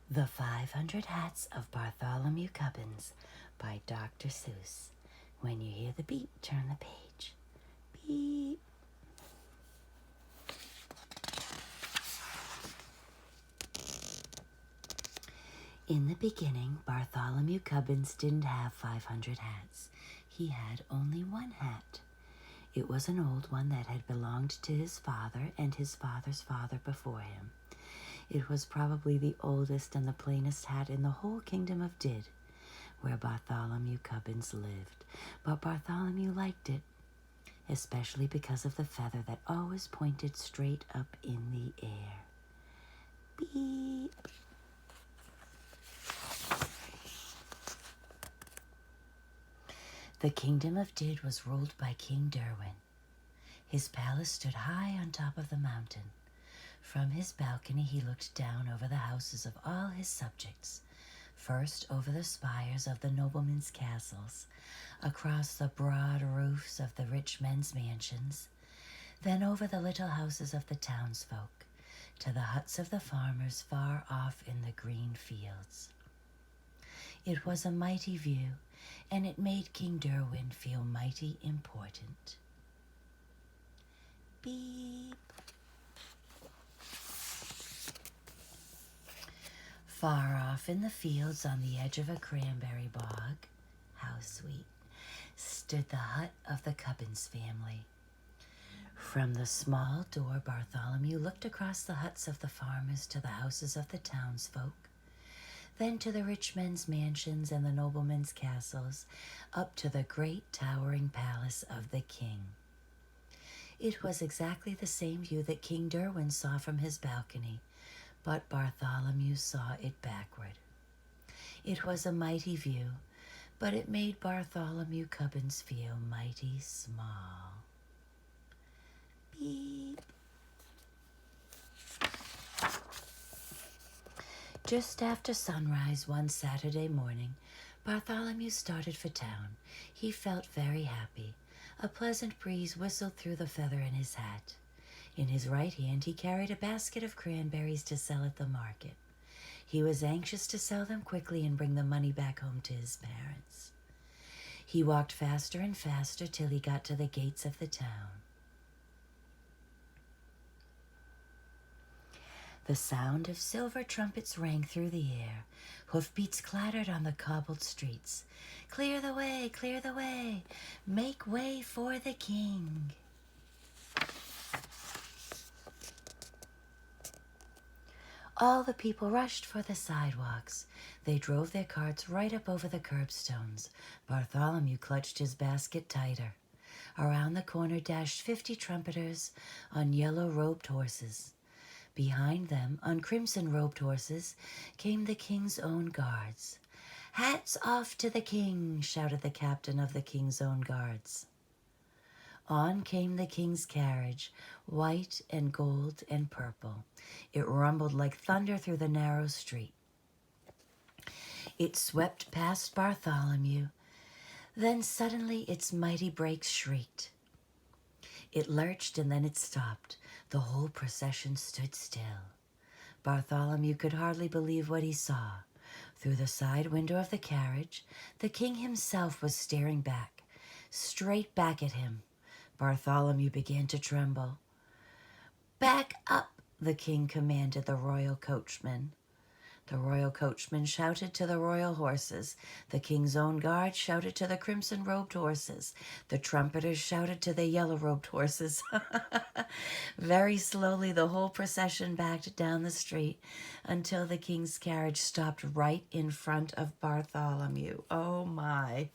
The 500 Hats of Bartholomew Cubbins by Dr. Seuss. When you hear the beep, turn the page. Beep. In the beginning, Bartholomew Cubbins didn't have 500 hats. He had only one hat. It was an old one that had belonged to his father and his father's father before him. It was probably the oldest and the plainest hat in the whole kingdom of Did, where Bartholomew Cubbins lived. But Bartholomew liked it, especially because of the feather that always pointed straight up in the air. Beep. The kingdom of Did was ruled by King Derwin. His palace stood high on top of the mountain. From his balcony he looked down over the houses of all his subjects, first over the spires of the noblemen's castles, across the broad roofs of the rich men's mansions, then over the little houses of the townsfolk, to the huts of the farmers far off in the green fields. It was a mighty view, and it made King Derwin feel mighty important. Beep. Far off in the fields on the edge of a cranberry bog, how sweet, stood the hut of the Cubbins family. From the small door, Bartholomew looked across the huts of the farmers to the houses of the townsfolk, then to the rich men's mansions and the noblemen's castles, up to the great towering palace of the king. It was exactly the same view that King Derwin saw from his balcony, but Bartholomew saw it backward. It was a mighty view, but it made Bartholomew Cubbins feel mighty small. Beep. Just after sunrise one Saturday morning, Bartholomew started for town. He felt very happy. A pleasant breeze whistled through the feather in his hat. In his right hand he carried a basket of cranberries to sell at the market. He was anxious to sell them quickly and bring the money back home to his parents. He walked faster and faster till he got to the gates of the town. The sound of silver trumpets rang through the air. Hoofbeats clattered on the cobbled streets. Clear the way, make way for the king. All the people rushed for the sidewalks. They drove their carts right up over the curbstones. Bartholomew clutched his basket tighter. Around the corner dashed 50 trumpeters on yellow-robed horses. Behind them, on crimson-robed horses, came the king's own guards. "Hats off to the king!" shouted the captain of the king's own guards. On came the king's carriage, white and gold and purple. It rumbled like thunder through the narrow street. It swept past Bartholomew. Then suddenly its mighty brakes shrieked. It lurched and then it stopped. The whole procession stood still. Bartholomew could hardly believe what he saw. Through the side window of the carriage, the king himself was staring back, straight back at him. Bartholomew began to tremble. "Back up," the king commanded the royal coachman. The royal coachman shouted to the royal horses. The king's own guard shouted to the crimson-robed horses. The trumpeters shouted to the yellow-robed horses. Very slowly, the whole procession backed down the street until the king's carriage stopped right in front of Bartholomew. Oh, my.